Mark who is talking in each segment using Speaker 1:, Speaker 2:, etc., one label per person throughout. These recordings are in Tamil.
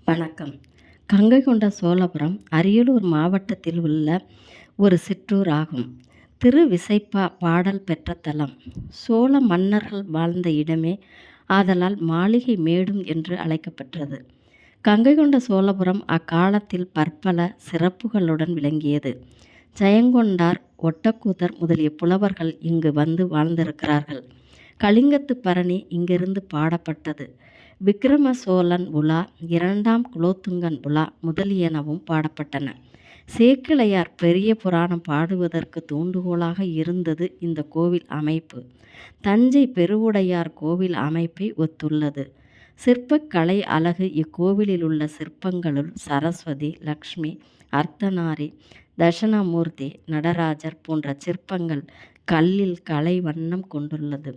Speaker 1: வணக்கம். கங்கை கொண்ட சோழபுரம் அரியலூர் மாவட்டத்தில் உள்ள ஒரு சிற்றூர் ஆகும். திருவிசைப்பா பாடல் பெற்ற தலம். சோழ மன்னர்கள் வாழ்ந்த இடமே ஆதலால் மாளிகை மேடும் என்று அழைக்கப்பெற்றது. கங்கை கொண்ட சோழபுரம் அக்காலத்தில் பற்பல சிறப்புகளுடன் விளங்கியது. ஜெயங்கொண்டார், ஒட்டக்கூத்தர் முதலிய புலவர்கள் இங்கு வந்து வாழ்ந்திருக்கிறார்கள். கலிங்கத்து பரணி இங்கிருந்து பாடப்பட்டது. விக்கிரம சோழன் உலா, இரண்டாம் குலோத்துங்கன் உலா முதலியனவும் பாடப்பட்டன. சேக்கிழார் பெரிய புராணம் பாடுவதற்கு தூண்டுகோலாக இருந்தது இந்த கோவில் அமைப்பு. தஞ்சை பெருவுடையார் கோவில் அமைப்பை ஒத்துள்ளது. சிற்பக்கலை அழகு இக்கோவிலில் உள்ள சிற்பங்களுள் சரஸ்வதி, லக்ஷ்மி, அர்த்தநாரி, தட்சிணாமூர்த்தி, நடராஜர் போன்ற சிற்பங்கள் கல்லில் கலை வண்ணம் கொண்டுள்ளது.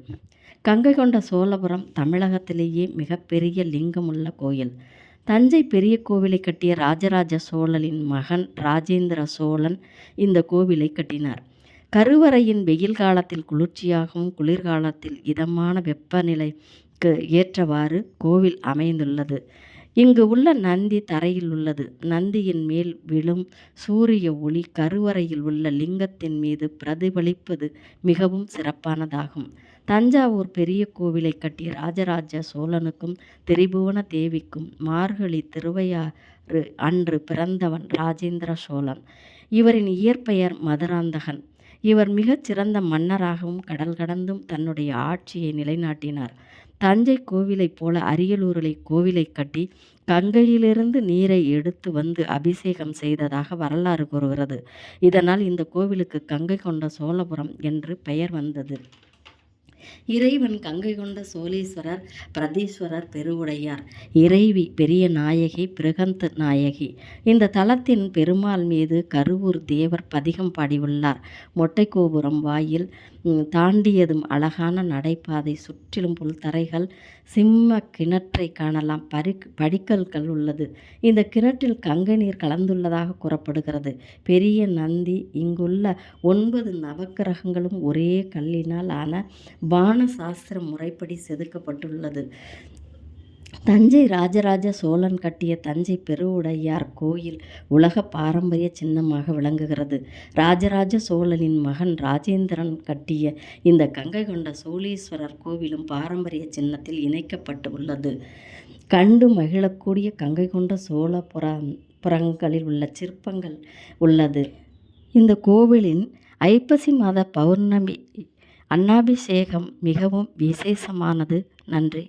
Speaker 1: கங்கை கொண்ட சோழபுரம் தமிழகத்திலேயே மிகப்பெரிய லிங்கமுள்ள கோயில். தஞ்சை பெரிய கோவிலை கட்டிய ராஜராஜ சோழனின் மகன் ராஜேந்திர சோழன் இந்த கோவிலை கட்டினார். கருவறையின் வெயில் காலத்தில் குளிர்ச்சியாகவும் குளிர்காலத்தில் இதமான வெப்பநிலைக்கு ஏற்றவாறு கோவில் அமைந்துள்ளது. இங்கு உள்ள நந்தி தரையில் உள்ளது. நந்தியின் மேல் விழும் சூரிய ஒளி கருவறையில் உள்ள லிங்கத்தின் மீது பிரதிபலிப்பது மிகவும் சிறப்பானதாகும். தஞ்சாவூர் பெரிய கோவிலை கட்டிய ராஜராஜ சோழனுக்கும் திரிபுவன தேவிக்கும் மார்கழி திருவையாறு அன்று பிறந்தவன் ராஜேந்திர சோழன். இவரின் இயற்பெயர் மதுராந்தகன். இவர் மிகச் சிறந்த மன்னராகவும் கடல் கடந்தும் தன்னுடைய ஆட்சியை நிலைநாட்டினார். தஞ்சை கோவிலைப் போல அரியலூரில் கோவிலை கட்டி கங்கையிலிருந்து நீரை எடுத்து வந்து அபிஷேகம் செய்ததாக வரலாறு கூறுகிறது. இதனால் இந்த கோவிலுக்கு கங்கை கொண்ட சோழபுரம் என்று பெயர் வந்தது. இறைவன் கங்கை கொண்ட சோழீஸ்வரர், பிரதீஸ்வரர், பெருவுடையார். இறைவி பெரிய நாயகி, பிருகந்த நாயகி. இந்த தலத்தின் பெருமாள் மீது கருவூர் தேவர் பதிகம் பாடியுள்ளார். மொட்டை கோபுரம் வாயில் தாண்டியதும் அழகான நடைபாதை, சுற்றிலும் புல்தரைகள், சிம்ம கிணற்றை காணலாம். படிக்கல்கள் உள்ளது. இந்த கிணற்றில் கங்கை நீர் கலந்துள்ளதாக கூறப்படுகிறது. பெரிய நந்தி, இங்குள்ள 9 நவக்கிரகங்களும் ஒரே கல்லினால் ஆன வான சாஸ்திர முறைப்படி செதுக்கப்பட்டுள்ளது. தஞ்சை ராஜராஜ சோழன் கட்டிய தஞ்சை பெருவுடையார் கோயில் உலக பாரம்பரிய சின்னமாக விளங்குகிறது. ராஜராஜ சோழனின் மகன் ராஜேந்திரன் கட்டிய இந்த கங்கை கொண்ட சோழீஸ்வரர் கோவிலும் பாரம்பரிய சின்னத்தில் இணைக்கப்பட்டு உள்ளது. கண்டு மகிழக்கூடிய கங்கை கொண்ட சோழபுரங்களில் உள்ள சிற்பங்கள் உள்ளது. இந்த கோவிலின் ஐப்பசி மாத பௌர்ணமி அன்னாபிஷேகம் மிகவும் விசேஷமானது. நன்றி.